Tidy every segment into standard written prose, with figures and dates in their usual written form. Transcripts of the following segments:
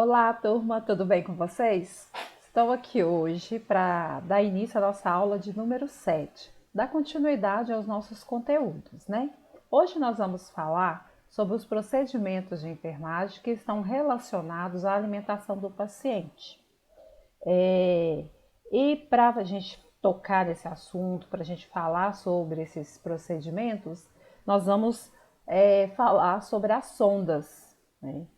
Olá, turma, tudo bem com vocês? Estou aqui hoje para dar início à nossa aula de número 7, dar continuidade aos nossos conteúdos, né? Hoje nós vamos falar sobre os procedimentos de enfermagem que estão relacionados à alimentação do paciente. E para a gente tocar nesse assunto, para a gente falar sobre esses procedimentos, nós vamos falar sobre as sondas, né?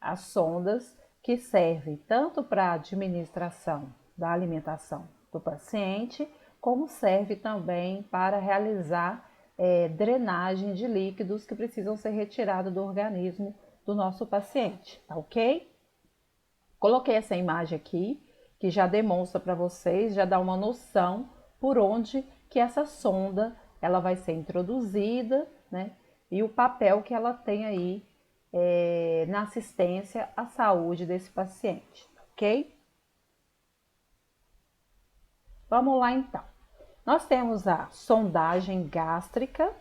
As sondas que servem tanto para a administração da alimentação do paciente, como serve também para realizar drenagem de líquidos que precisam ser retirados do organismo do nosso paciente, tá ok? Coloquei essa imagem aqui, que já demonstra para vocês, já dá uma noção por onde que essa sonda ela vai ser introduzida, né? E o papel que ela tem aí na assistência à saúde desse paciente, ok? Vamos lá então. Nós temos a sondagem gástrica,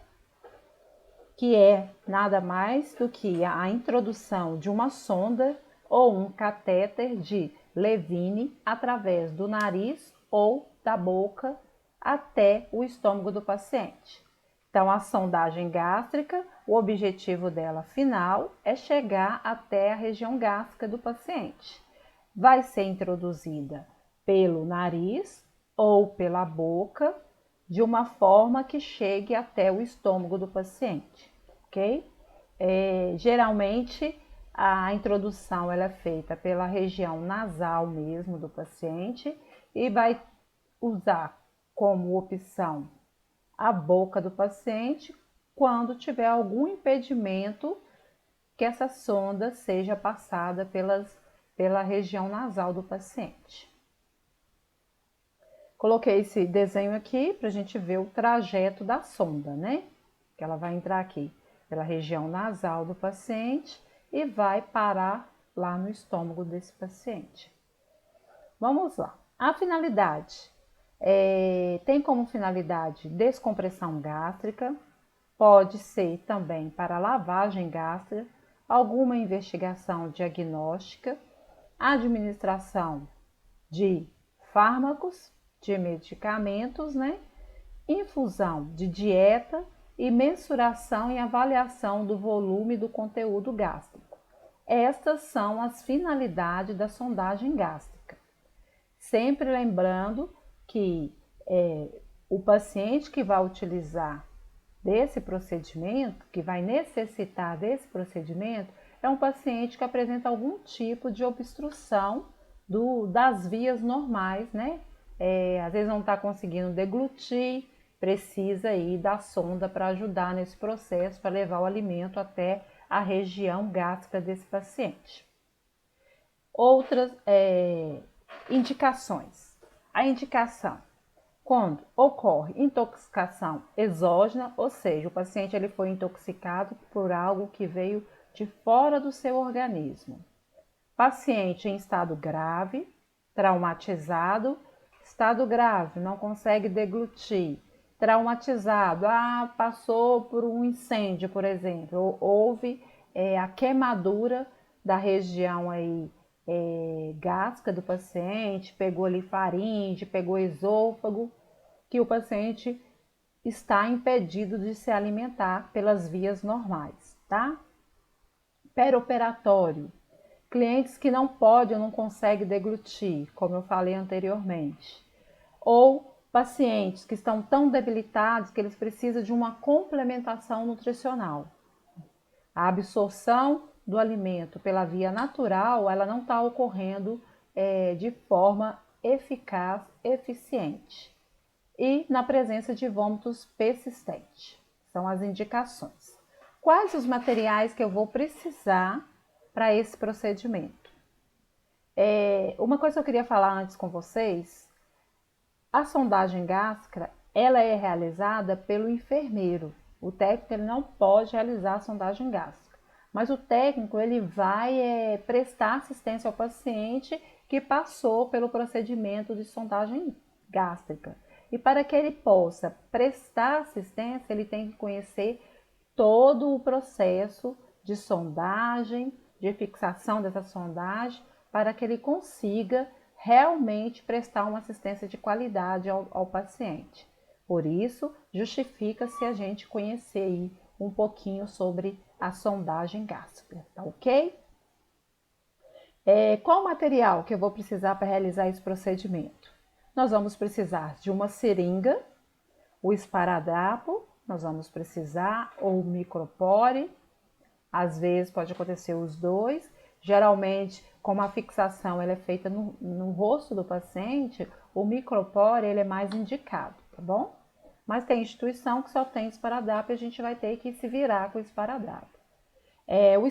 que é nada mais do que a introdução de uma sonda ou um catéter de Levine através do nariz ou da boca até o estômago do paciente. Então, a sondagem gástrica, o objetivo dela final é chegar até a região gástrica do paciente. Vai ser introduzida pelo nariz ou pela boca, de uma forma que chegue até o estômago do paciente, ok? Geralmente, a introdução ela é feita pela região nasal mesmo do paciente e vai usar como opção a boca do paciente quando tiver algum impedimento que essa sonda seja passada pela região nasal do paciente. Coloquei esse desenho aqui para a gente ver o trajeto da sonda, né? Que ela vai entrar aqui pela região nasal do paciente e vai parar lá no estômago desse paciente. Vamos lá. A finalidade tem como finalidade descompressão gástrica, pode ser também para lavagem gástrica, alguma investigação diagnóstica, administração de fármacos, de medicamentos, né? Infusão de dieta e mensuração e avaliação do volume do conteúdo gástrico. Estas são as finalidades da sondagem gástrica. Sempre lembrando que o paciente que vai utilizar desse procedimento, que vai necessitar desse procedimento, é um paciente que apresenta algum tipo de obstrução das vias normais, né? Às vezes não está conseguindo deglutir, precisa aí da sonda para ajudar nesse processo, para levar o alimento até a região gástrica desse paciente. Outras indicações. A indicação quando ocorre intoxicação exógena, ou seja, o paciente ele foi intoxicado por algo que veio de fora do seu organismo. Paciente em estado grave, traumatizado, estado grave, não consegue deglutir, traumatizado, passou por um incêndio, por exemplo, ou houve a queimadura da região aí gástrica do paciente, pegou ali faringe, pegou esôfago, que o paciente está impedido de se alimentar pelas vias normais, tá? Perioperatório, clientes que não podem ou não conseguem deglutir, como eu falei anteriormente, ou pacientes que estão tão debilitados que eles precisam de uma complementação nutricional. A absorção do alimento pela via natural, ela não está ocorrendo de forma eficaz, eficiente. E na presença de vômitos persistentes. São as indicações. Quais os materiais que eu vou precisar para esse procedimento? Uma coisa que eu queria falar antes com vocês, a sondagem gástrica, ela é realizada pelo enfermeiro. O técnico ele não pode realizar a sondagem gástrica, mas o técnico ele vai prestar assistência ao paciente que passou pelo procedimento de sondagem gástrica. E para que ele possa prestar assistência, ele tem que conhecer todo o processo de sondagem, de fixação dessa sondagem para que ele consiga realmente prestar uma assistência de qualidade ao paciente. Por isso, justifica-se a gente conhecer aí um pouquinho sobre a sondagem gástrica, tá ok? Qual material que eu vou precisar para realizar esse procedimento? Nós vamos precisar de uma seringa, o esparadrapo, nós vamos precisar, ou o micropore, às vezes pode acontecer os dois. Geralmente, como a fixação ela é feita no rosto do paciente, o micropore ele é mais indicado, tá bom? Mas tem instituição que só tem esparadrapo e a gente vai ter que se virar com o esparadrapo. O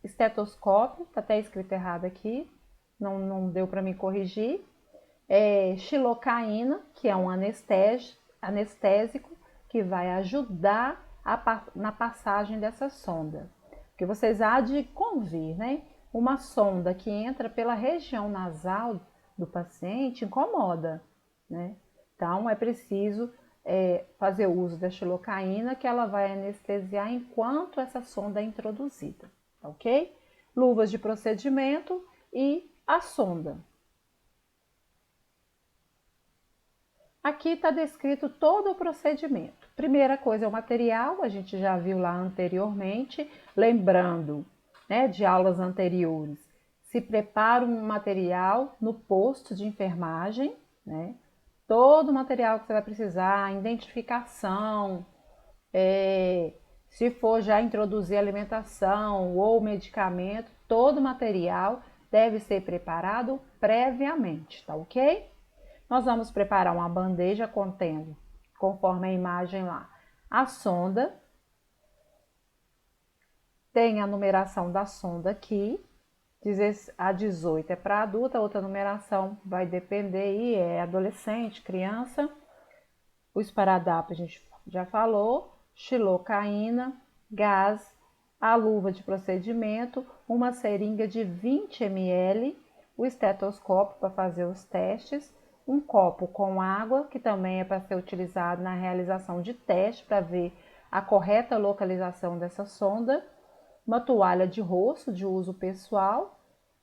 estetoscópio, tá até escrito errado aqui, não deu para me corrigir. Xilocaína, que é um anestésico que vai ajudar na passagem dessa sonda. Porque vocês há de convir, né? Uma sonda que entra pela região nasal do paciente incomoda, né? Então é preciso fazer uso da xilocaína, que ela vai anestesiar enquanto essa sonda é introduzida, ok? Luvas de procedimento e a sonda. Aqui está descrito todo o procedimento. Primeira coisa é o material, a gente já viu lá anteriormente, lembrando, né, de aulas anteriores. Se prepara um material no posto de enfermagem, né? Todo o material que você vai precisar, identificação, se for já introduzir alimentação ou medicamento, todo o material deve ser preparado previamente, tá ok? Nós vamos preparar uma bandeja contendo, conforme a imagem lá, a sonda. Tem a numeração da sonda aqui. A 18 é para adulta, outra numeração vai depender aí, é adolescente, criança. O esparadrapo a gente já falou, xilocaína, gás, a luva de procedimento, uma seringa de 20 ml, o estetoscópio para fazer os testes, um copo com água, que também é para ser utilizado na realização de teste para ver a correta localização dessa sonda, uma toalha de rosto de uso pessoal,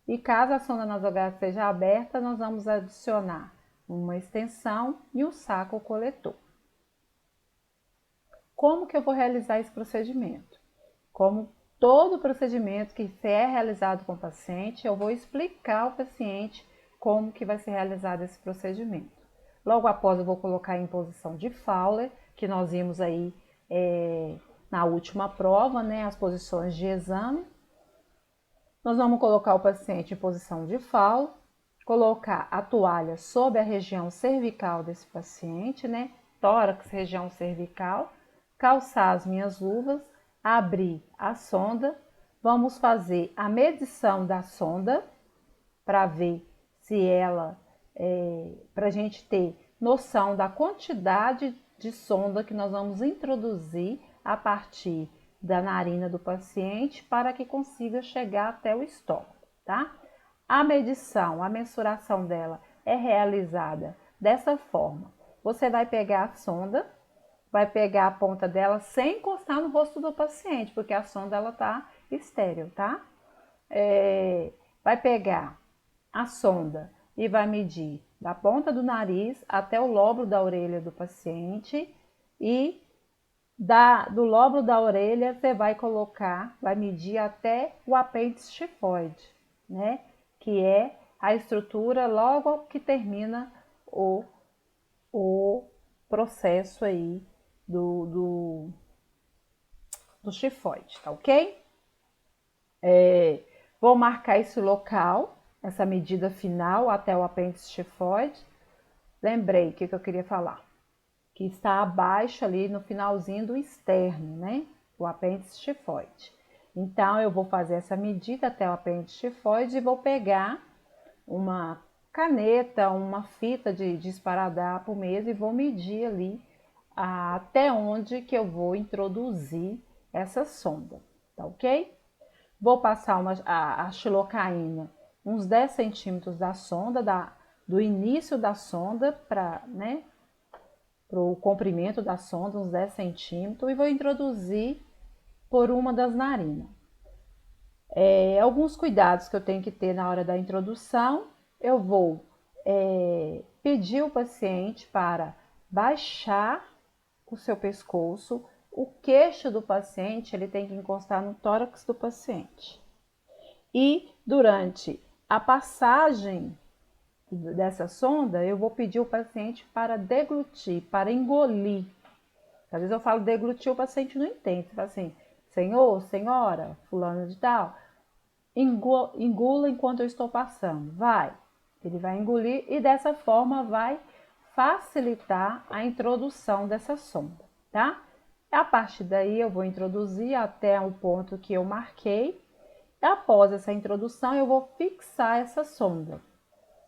e caso a sonda nasogástrica seja aberta, nós vamos adicionar uma extensão e um saco coletor. Como que eu vou realizar esse procedimento? Como todo procedimento que é realizado com o paciente, eu vou explicar ao paciente como que vai ser realizado esse procedimento. Logo após eu vou colocar em posição de Fowler, que nós vimos aí na última prova, né, as posições de exame. Nós vamos colocar o paciente em posição de Fowler, colocar a toalha sobre a região cervical desse paciente, né, tórax, região cervical, calçar as minhas luvas, abrir a sonda, vamos fazer a medição da sonda para ver se ela, para a gente ter noção da quantidade de sonda que nós vamos introduzir a partir da narina do paciente para que consiga chegar até o estômago, tá? A medição, a mensuração dela é realizada dessa forma. Você vai pegar a sonda, vai pegar a ponta dela sem encostar no rosto do paciente, porque a sonda ela tá estéril, tá? Vai pegar a sonda e vai medir da ponta do nariz até o lóbulo da orelha do paciente, e do lóbulo da orelha você vai medir até o apêndice tifoide, né? Que é a estrutura logo que termina o processo aí do tifoide, tá ok? Vou marcar esse local, essa medida final até o apêndice tifoide. Lembrei o que eu queria falar, que está abaixo ali no finalzinho do externo, né? O apêndice tifoide. Então, eu vou fazer essa medida até o apêndice tifoide e vou pegar uma caneta, uma fita de esparadrapo mesmo e vou medir ali até onde que eu vou introduzir essa sonda, tá ok? Vou passar a xilocaína uns 10 centímetros da sonda, do início da sonda para o comprimento da sonda, uns 10 centímetros, e vou introduzir por uma das narinas. Alguns cuidados que eu tenho que ter na hora da introdução, eu vou pedir ao paciente para baixar o seu pescoço, o queixo do paciente ele tem que encostar no tórax do paciente. E durante a passagem dessa sonda, eu vou pedir ao paciente para deglutir, para engolir. Às vezes eu falo deglutir, o paciente não entende. Você fala assim, senhor, senhora, fulano de tal, engula enquanto eu estou passando. Vai. Ele vai engolir e dessa forma vai facilitar a introdução dessa sonda, tá? A partir daí eu vou introduzir até o ponto que eu marquei. Após essa introdução eu vou fixar essa sonda.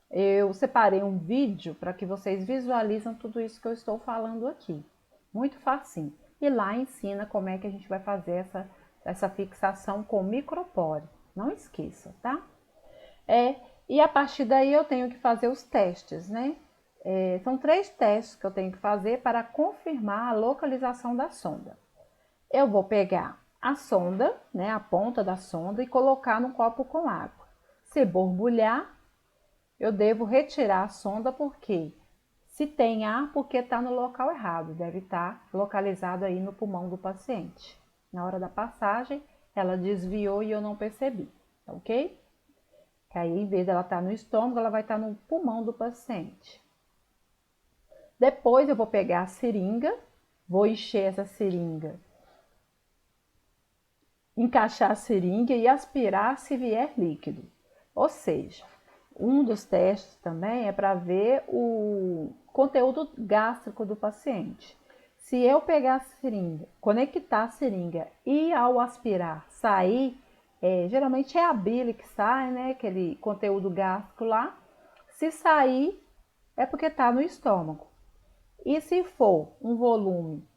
Eu separei um vídeo para que vocês visualizem tudo isso que eu estou falando aqui. Muito facinho. E lá ensina como é que a gente vai fazer essa fixação com micropore. Não esqueça, tá? E a partir daí eu tenho que fazer os testes, né? São 3 testes que eu tenho que fazer para confirmar a localização da sonda. Eu vou pegar a sonda, né, a ponta da sonda e colocar no copo com água. Se borbulhar, eu devo retirar a sonda porque se tem ar, porque está no local errado, deve estar localizado aí no pulmão do paciente. Na hora da passagem, ela desviou e eu não percebi, tá ok? Que aí, em vez dela estar no estômago, ela vai estar no pulmão do paciente. Depois eu vou pegar a seringa, vou encher essa seringa, encaixar a seringa e aspirar se vier líquido. Ou seja, um dos testes também é para ver o conteúdo gástrico do paciente. Se eu pegar a seringa, conectar a seringa e ao aspirar sair, geralmente é a bile que sai, né? Aquele conteúdo gástrico lá. Se sair, é porque está no estômago. E se for um volume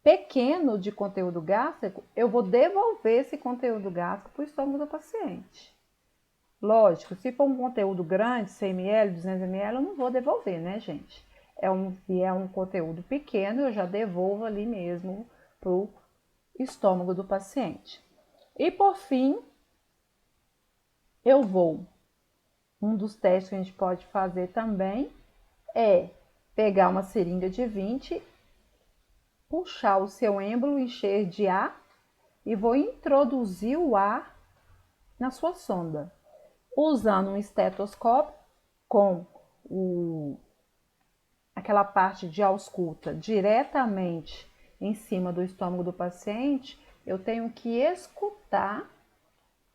pequeno de conteúdo gástrico, eu vou devolver esse conteúdo gástrico para o estômago do paciente. Lógico, se for um conteúdo grande, 100 ml, 200 ml, eu não vou devolver, né, gente? Se é um conteúdo pequeno, eu já devolvo ali mesmo para o estômago do paciente. E por fim, um dos testes que a gente pode fazer também é pegar uma seringa de 20, puxar o seu êmbolo, encher de ar e vou introduzir o ar na sua sonda, usando um estetoscópio com aquela parte de ausculta diretamente em cima do estômago do paciente. Eu tenho que escutar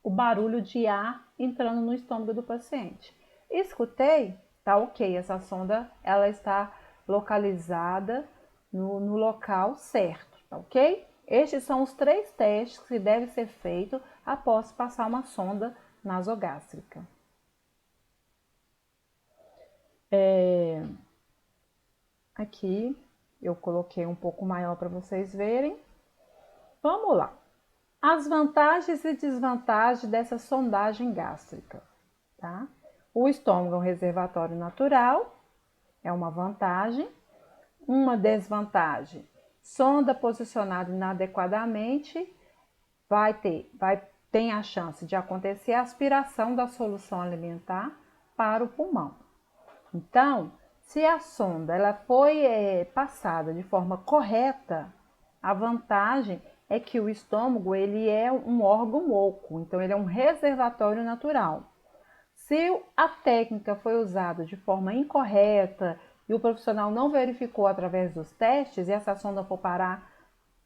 o barulho de ar entrando no estômago do paciente. Escutei, tá ok, essa sonda ela está localizada no local certo, tá ok? Estes são os 3 testes que devem ser feitos após passar uma sonda nasogástrica. Aqui eu coloquei um pouco maior para vocês verem. Vamos lá. As vantagens e desvantagens dessa sondagem gástrica, tá? O estômago é um reservatório natural, é uma vantagem. Uma desvantagem, sonda posicionada inadequadamente, tem a chance de acontecer a aspiração da solução alimentar para o pulmão. Então, se a sonda ela foi passada de forma correta, a vantagem é que o estômago ele é um órgão oco, então ele é um reservatório natural. Se a técnica foi usada de forma incorreta e o profissional não verificou através dos testes e essa sonda for parar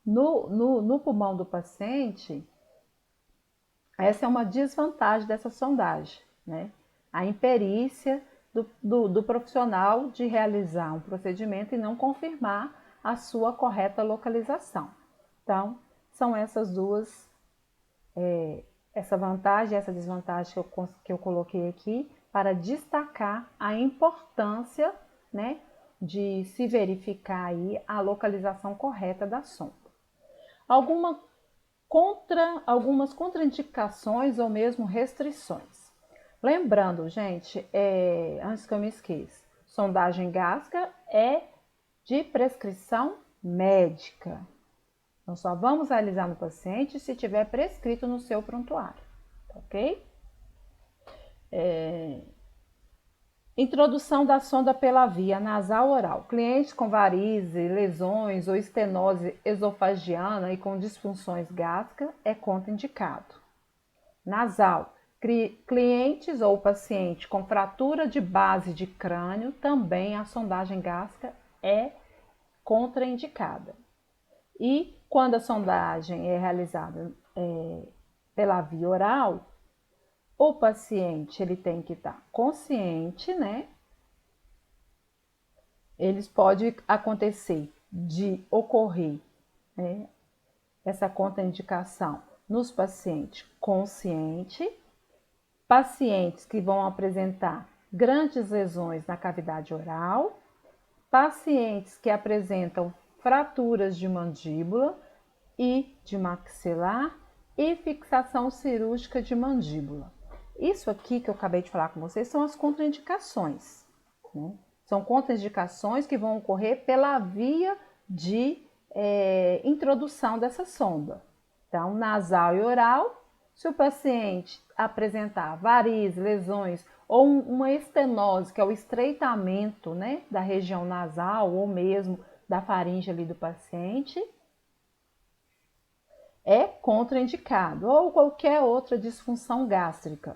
no pulmão do paciente, essa é uma desvantagem dessa sondagem, né? A imperícia do profissional de realizar um procedimento e não confirmar a sua correta localização. Então, são essas duas, essa vantagem e essa desvantagem que eu coloquei aqui para destacar a importância, né, de se verificar aí a localização correta da sonda. Algumas contraindicações ou mesmo restrições. Lembrando, gente, antes que eu me esqueça, sondagem gástrica é de prescrição médica. Nós só vamos realizar no paciente se tiver prescrito no seu prontuário, tá ok? Introdução da sonda pela via nasal oral. Clientes com varizes, lesões ou estenose esofagiana e com disfunções gástricas é contraindicado. Nasal. Clientes ou paciente com fratura de base de crânio, também a sondagem gástrica é contraindicada. E quando a sondagem é realizada pela via oral, o paciente ele tem que estar consciente, né? Eles pode acontecer de ocorrer, né, essa contraindicação nos pacientes conscientes, pacientes que vão apresentar grandes lesões na cavidade oral, pacientes que apresentam fraturas de mandíbula e de maxilar e fixação cirúrgica de mandíbula. Isso aqui que eu acabei de falar com vocês são as contraindicações, né? São contraindicações que vão ocorrer pela via de introdução dessa sonda. Então, nasal e oral, se o paciente apresentar varizes, lesões ou uma estenose, que é o estreitamento, né, da região nasal ou mesmo da faringe ali do paciente, é contraindicado, ou qualquer outra disfunção gástrica.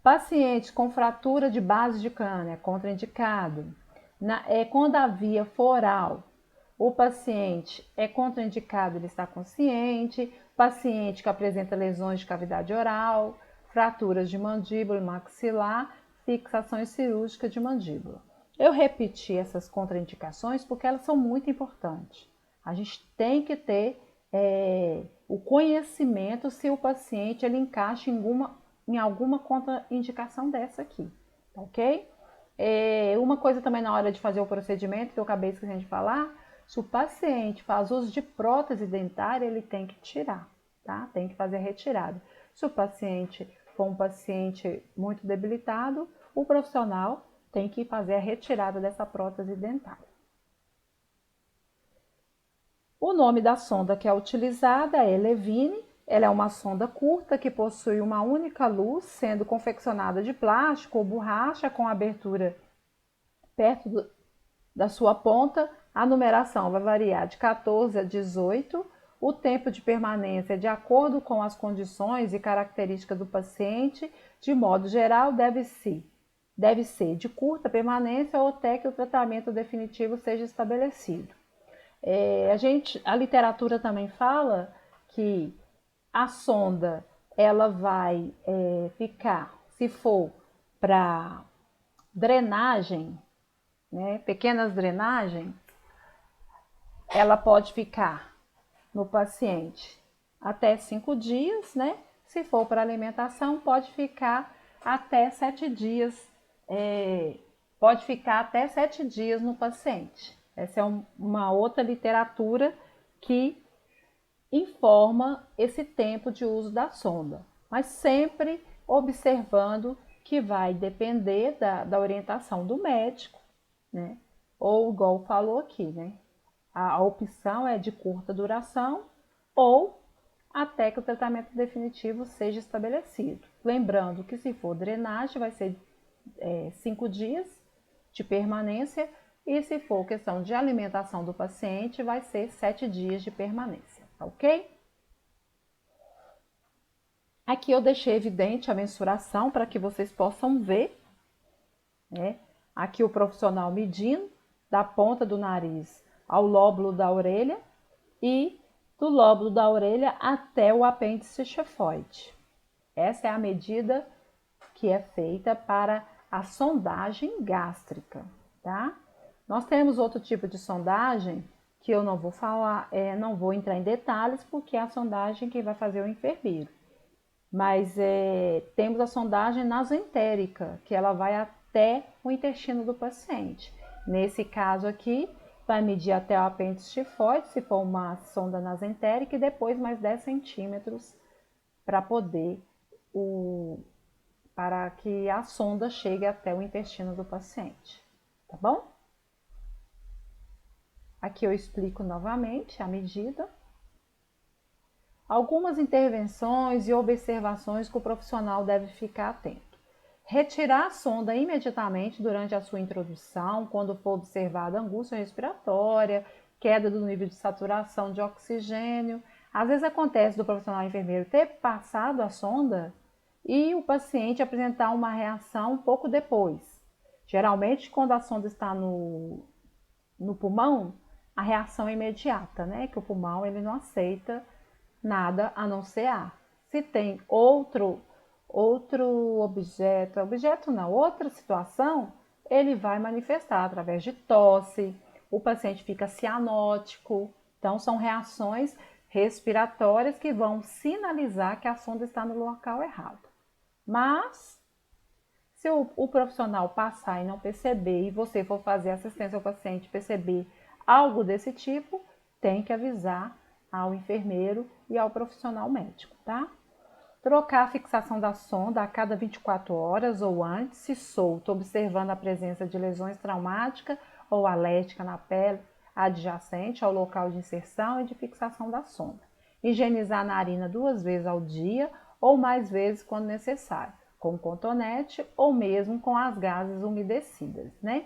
Pacientes com fratura de base de crânio é contraindicado. Quando a via for oral, o paciente é contraindicado, ele está consciente. Paciente que apresenta lesões de cavidade oral, fraturas de mandíbula e maxilar, fixações cirúrgicas de mandíbula. Eu repeti essas contraindicações porque elas são muito importantes. A gente tem que ter o conhecimento se o paciente ele encaixa em alguma contraindicação dessa aqui, ok? Uma coisa também na hora de fazer o procedimento, que eu acabei esquecendo de falar, se o paciente faz uso de prótese dentária, ele tem que tirar, tá? Tem que fazer a retirada. Se o paciente for um paciente muito debilitado, o profissional tem que fazer a retirada dessa prótese dentária. O nome da sonda que é utilizada é Levine. Ela é uma sonda curta que possui uma única luz, sendo confeccionada de plástico ou borracha com abertura perto da sua ponta. A numeração vai variar de 14 a 18. O tempo de permanência é de acordo com as condições e características do paciente. De modo geral, deve ser de curta permanência ou até que o tratamento definitivo seja estabelecido. A literatura também fala que a sonda ela vai ficar, se for para drenagem, né, pequenas drenagens, ela pode ficar no paciente até 5 dias, né? Se for para alimentação, pode ficar até 7 dias, pode ficar até 7 dias no paciente. Essa é uma outra literatura que informa esse tempo de uso da sonda, mas sempre observando que vai depender da orientação do médico, né? Ou igual falou aqui, né? A opção é de curta duração ou até que o tratamento definitivo seja estabelecido. Lembrando que se for drenagem vai ser 5 dias de permanência e se for questão de alimentação do paciente vai ser 7 dias de permanência, ok? Aqui eu deixei evidente a mensuração para que vocês possam ver, né? Aqui o profissional medindo da ponta do nariz ao lóbulo da orelha e do lóbulo da orelha até o apêndice xifoide. Essa é a medida que é feita para a sondagem gástrica, tá? Nós temos outro tipo de sondagem que eu não vou falar, não vou entrar em detalhes porque é a sondagem que vai fazer o enfermeiro. Mas temos a sondagem nasentérica, que ela vai até o intestino do paciente. Nesse caso aqui, vai medir até o apêndice xifoide, se for uma sonda nasentérica, e depois mais 10 centímetros para para que a sonda chegue até o intestino do paciente, tá bom? Aqui eu explico novamente a medida. Algumas intervenções e observações que o profissional deve ficar atento. Retirar a sonda imediatamente durante a sua introdução, quando for observada angústia respiratória, queda do nível de saturação de oxigênio. Às vezes acontece do profissional enfermeiro ter passado a sonda e o paciente apresentar uma reação um pouco depois. Geralmente, quando a sonda está no pulmão, a reação é imediata, né? Que o pulmão ele não aceita nada a não ser ar. Se tem outro objeto não, outra situação, ele vai manifestar através de tosse, o paciente fica cianótico. Então, são reações respiratórias que vão sinalizar que a sonda está no local errado. Mas, se o profissional passar e não perceber, e você for fazer assistência ao paciente perceber algo desse tipo, tem que avisar ao enfermeiro e ao profissional médico, tá? Trocar a fixação da sonda a cada 24 horas ou antes, se solto, observando a presença de lesões traumáticas ou alérgicas na pele adjacente ao local de inserção e de fixação da sonda. Higienizar a narina 2 vezes ao dia ou mais vezes quando necessário, com cotonete ou mesmo com as gases umedecidas, né?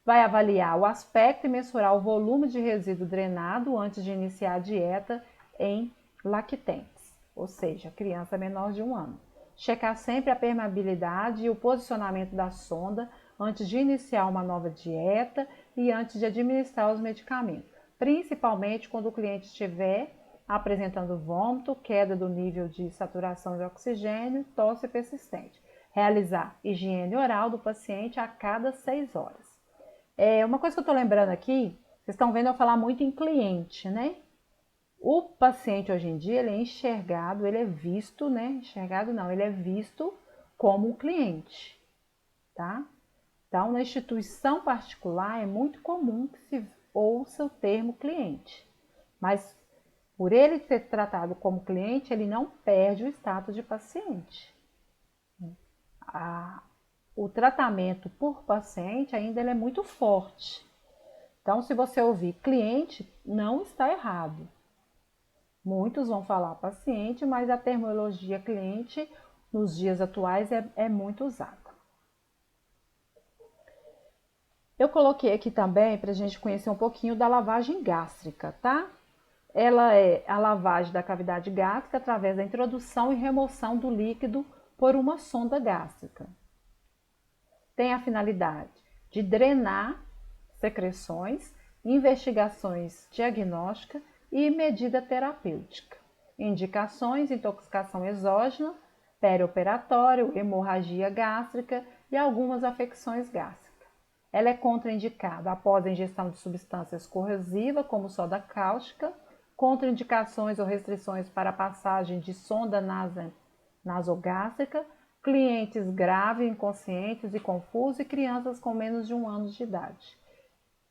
Vai avaliar o aspecto e mensurar o volume de resíduo drenado antes de iniciar a dieta em lactentes, ou seja, criança menor de 1 ano. Checar sempre a permeabilidade e o posicionamento da sonda antes de iniciar uma nova dieta e antes de administrar os medicamentos, principalmente quando o cliente estiver apresentando vômito, queda do nível de saturação de oxigênio, tosse persistente. Realizar higiene oral do paciente a cada 6 horas. Uma coisa que eu estou lembrando aqui, vocês estão vendo eu falar muito em cliente, né? O paciente hoje em dia, ele é enxergado, ele é visto, né? Enxergado não, ele é visto como um cliente, tá? Então, na instituição particular, é muito comum que se ouça o termo cliente. Mas, por ele ser tratado como cliente, ele não perde o status de paciente. O tratamento por paciente ainda ele é muito forte. Então, se você ouvir cliente, não está errado. Muitos vão falar paciente, mas a terminologia cliente, nos dias atuais, é muito usada. Eu coloquei aqui também para a gente conhecer um pouquinho da lavagem gástrica, tá? Ela é a lavagem da cavidade gástrica através da introdução e remoção do líquido por uma sonda gástrica. Tem a finalidade de drenar secreções, investigações diagnósticas e medida terapêutica. Indicações: intoxicação exógena, perioperatório, hemorragia gástrica e algumas afecções gástricas. Ela é contraindicada após a ingestão de substâncias corrosivas, como soda cáustica, contraindicações ou restrições para a passagem de sonda nasogástrica, clientes graves, inconscientes e confusos e crianças com menos de 1 ano de idade.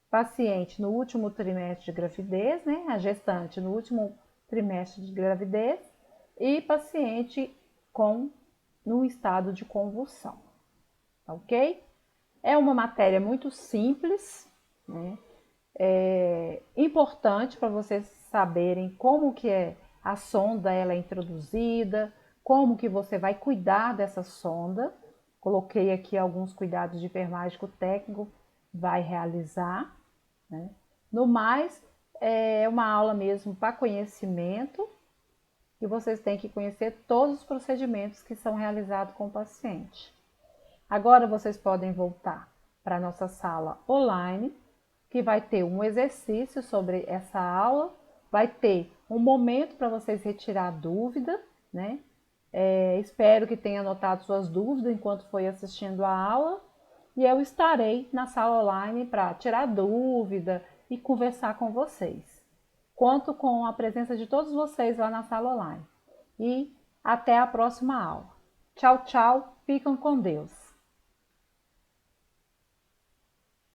Paciente no último trimestre de gravidez, né? A gestante no último trimestre de gravidez e paciente no estado de convulsão, ok? É uma matéria muito simples, né? É importante para vocês saberem como que a sonda ela é introduzida, como que você vai cuidar dessa sonda. Coloquei aqui alguns cuidados de enfermagem técnico vai realizar, né? No mais, é uma aula mesmo para conhecimento e vocês têm que conhecer todos os procedimentos que são realizados com o paciente. Agora vocês podem voltar para a nossa sala online, que vai ter um exercício sobre essa aula, vai ter um momento para vocês retirar dúvida, né? Espero que tenha anotado suas dúvidas enquanto foi assistindo a aula e eu estarei na sala online para tirar dúvida e conversar com vocês. Conto com a presença de todos vocês lá na sala online e até a próxima aula. Tchau, tchau, fiquem com Deus.